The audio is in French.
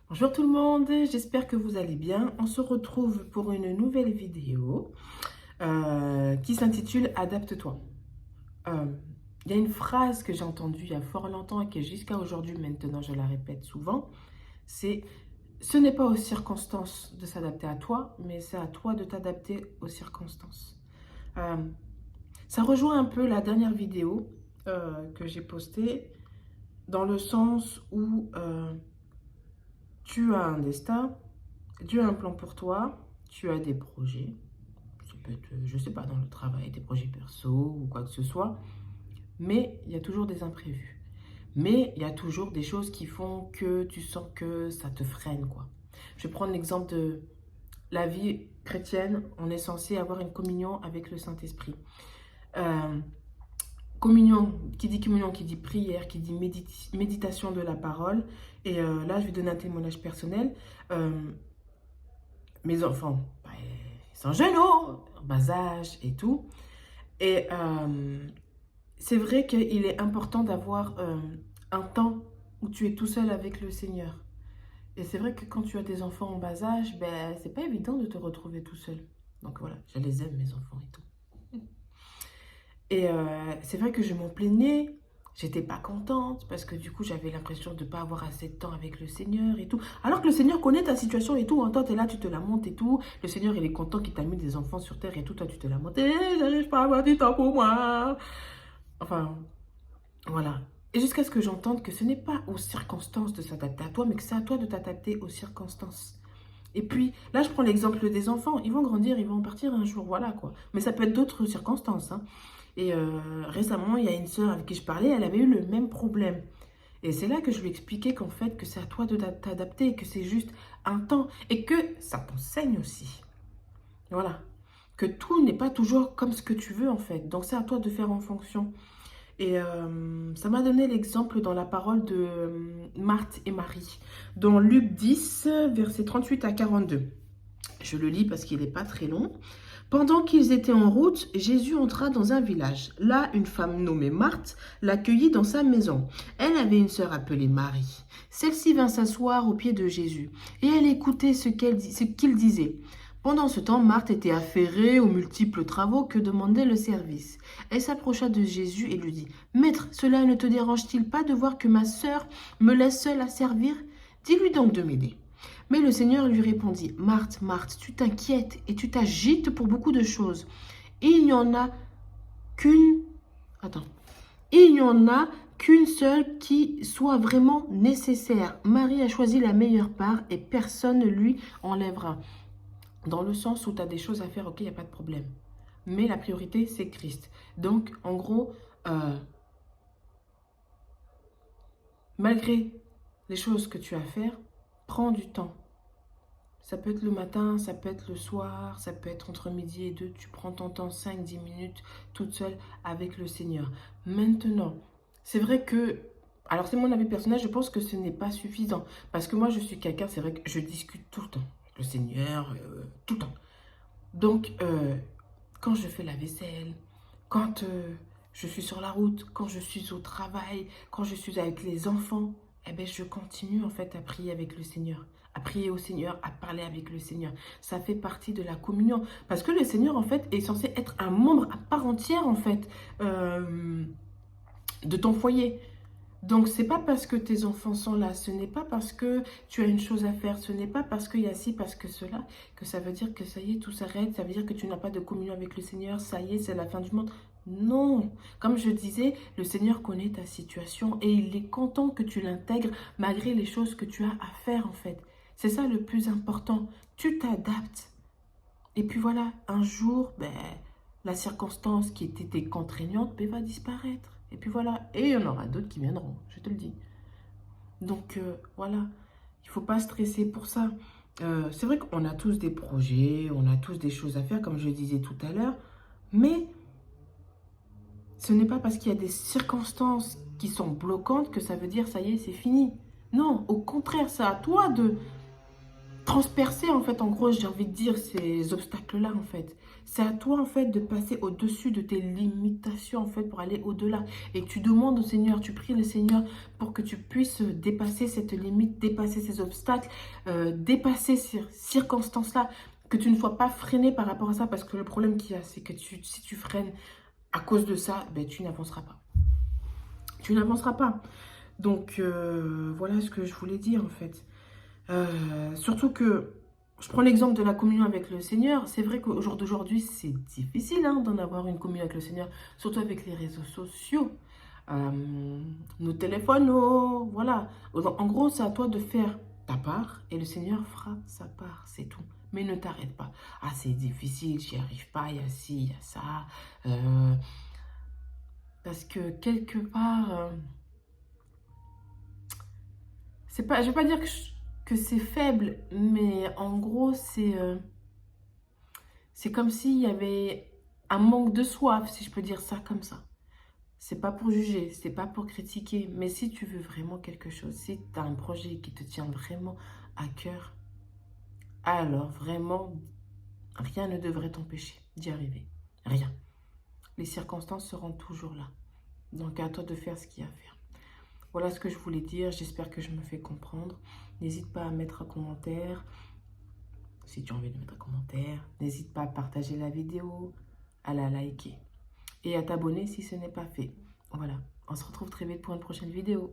Bonjour tout le monde, j'espère que vous allez bien. On se retrouve pour une nouvelle vidéo qui s'intitule Adapte-toi. Euh, Il y a une phrase que j'ai entendue il y a fort longtemps et que jusqu'à aujourd'hui maintenant je la répète souvent, c'est ce n'est pas aux circonstances de s'adapter à toi, mais c'est à toi de t'adapter aux circonstances. Euh, Ça rejoint un peu la dernière vidéo que j'ai postée dans le sens où tu as un destin. Dieu a un plan pour toi, tu as des projets, ça peut être, je sais pas, dans le travail, des projets perso ou quoi que ce soit, mais il y a toujours des imprévus. Mais il y a toujours des choses qui font que tu sens que ça te freine, quoi. Je vais prendre l'exemple de la vie chrétienne, on est censé avoir une communion avec le Saint-Esprit. Euh, communion, qui dit prière, qui dit méditation de la parole. Et là, je vais donner un témoignage personnel. Euh, Mes enfants, bah, ils sont jeunes, oh, en bas âge et tout. Et c'est vrai qu'il est important d'avoir un temps où tu es tout seul avec le Seigneur. Et c'est vrai que quand tu as des enfants en bas âge, ben, c'est pas évident de te retrouver tout seul. Donc voilà, je les aime, mes enfants et tout. Et c'est vrai que je m'en plaignais, j'étais pas contente parce que du coup j'avais l'impression de pas avoir assez de temps avec le Seigneur et tout. Alors que le Seigneur connaît ta situation et tout, hein. Toi t'es là, tu te la montes et tout. Le Seigneur il est content qu'il t'a mis des enfants sur terre et tout, toi tu te la montes. J'arrive pas à avoir du temps pour moi. Enfin, voilà. Et jusqu'à ce que j'entende que ce n'est pas aux circonstances de s'adapter à toi, mais que c'est à toi de t'adapter aux circonstances. Et puis, là, je prends l'exemple des enfants. Ils vont grandir, ils vont partir un jour, voilà quoi. Mais ça peut être d'autres circonstances, hein. Et récemment, il y a une sœur avec qui je parlais, elle avait eu le même problème. Et c'est là que je lui expliquais qu'en fait, que c'est à toi de t'adapter, que c'est juste un temps. Et que ça t'enseigne aussi. Voilà. Que tout n'est pas toujours comme ce que tu veux, en fait. Donc, c'est à toi de faire en fonction. Et ça m'a donné l'exemple dans la parole de Marthe et Marie, dans Luc 10, versets 38 à 42. Je le lis parce qu'il n'est pas très long. Pendant qu'ils étaient en route, Jésus entra dans un village. Là, une femme nommée Marthe l'accueillit dans sa maison. Elle avait une sœur appelée Marie. Celle-ci vint s'asseoir aux pieds de Jésus et elle écoutait ce qu'il disait. Pendant ce temps, Marthe était affairée aux multiples travaux que demandait le service. Elle s'approcha de Jésus et lui dit, Maître, cela ne te dérange-t-il pas de voir que ma sœur me laisse seule à servir? Dis-lui donc de m'aider. Mais le Seigneur lui répondit, Marthe, Marthe, tu t'inquiètes et tu t'agites pour beaucoup de choses. Il n'y en a qu'une... Attends. Il n'y en a qu'une seule qui soit vraiment nécessaire. Marie a choisi la meilleure part et personne ne lui enlèvera. Dans le sens où tu as des choses à faire, ok, il n'y a pas de problème. Mais la priorité, c'est Christ. Donc, en gros, malgré les choses que tu as à faire, prends du temps. Ça peut être le matin, ça peut être le soir, ça peut être entre midi et deux. Tu prends ton temps, 5-10 minutes, toute seule avec le Seigneur. Maintenant, c'est vrai que... Alors, c'est mon avis personnel, je pense que ce n'est pas suffisant. Parce que moi, je suis quelqu'un, c'est vrai que je discute tout le temps avec le Seigneur, tout le temps. Donc, quand je fais la vaisselle, quand je suis sur la route, quand je suis au travail, quand je suis avec les enfants, eh ben, je continue en fait à prier avec le Seigneur, à prier au Seigneur, à parler avec le Seigneur. Ça fait partie de la communion. Parce que le Seigneur en fait est censé être un membre à part entière en fait de ton foyer. Donc, c'est pas parce que tes enfants sont là, ce n'est pas parce que tu as une chose à faire, ce n'est pas parce qu'il y a ci, parce que cela, que ça veut dire que ça y est, tout s'arrête, ça veut dire que tu n'as pas de communion avec le Seigneur, ça y est, c'est la fin du monde. Non, comme je disais, le Seigneur connaît ta situation et il est content que tu l'intègres malgré les choses que tu as à faire en fait. C'est ça le plus important, tu t'adaptes. Et puis voilà, un jour, ben, la circonstance qui était contraignante ben, va disparaître. Et puis voilà, et il y en aura d'autres qui viendront, je te le dis. Donc voilà, il ne faut pas stresser pour ça. C'est vrai qu'on a tous des projets, on a tous des choses à faire, comme je le disais tout à l'heure, mais ce n'est pas parce qu'il y a des circonstances qui sont bloquantes que ça veut dire ça y est, c'est fini. Non, au contraire, c'est à toi transpercer, en fait, en gros, j'ai envie de dire, ces obstacles-là, en fait. C'est à toi, en fait, de passer au-dessus de tes limitations, en fait, pour aller au-delà. Et tu demandes au Seigneur, tu pries le Seigneur pour que tu puisses dépasser cette limite, dépasser ces obstacles, dépasser ces circonstances-là, que tu ne sois pas freiné par rapport à ça, parce que le problème qu'il y a, c'est que si tu freines à cause de ça, ben, tu n'avanceras pas. Tu n'avanceras pas. Donc, voilà ce que je voulais dire, en fait. Surtout que, je prends l'exemple de la communion avec le Seigneur. C'est vrai qu'au jour d'aujourd'hui, c'est difficile hein, d'en avoir une communion avec le Seigneur, surtout avec les réseaux sociaux, nos téléphones, voilà. En gros, c'est à toi de faire ta part et le Seigneur fera sa part, c'est tout. Mais ne t'arrête pas. Ah, c'est difficile, j'y arrive pas, il y a ci, il y a ça. Parce que quelque part, c'est pas, je vais pas dire que c'est faible, mais en gros, c'est comme s'il y avait un manque de soif, si je peux dire ça comme ça. C'est pas pour juger, c'est pas pour critiquer, mais si tu veux vraiment quelque chose, si tu as un projet qui te tient vraiment à cœur, alors vraiment, rien ne devrait t'empêcher d'y arriver. Rien. Les circonstances seront toujours là. Donc à toi de faire ce qu'il y a à faire. Voilà ce que je voulais dire, j'espère que je me fais comprendre. N'hésite pas à mettre un commentaire. Si tu as envie de mettre un commentaire, n'hésite pas à partager la vidéo, à la liker et à t'abonner si ce n'est pas fait. Voilà, on se retrouve très vite pour une prochaine vidéo.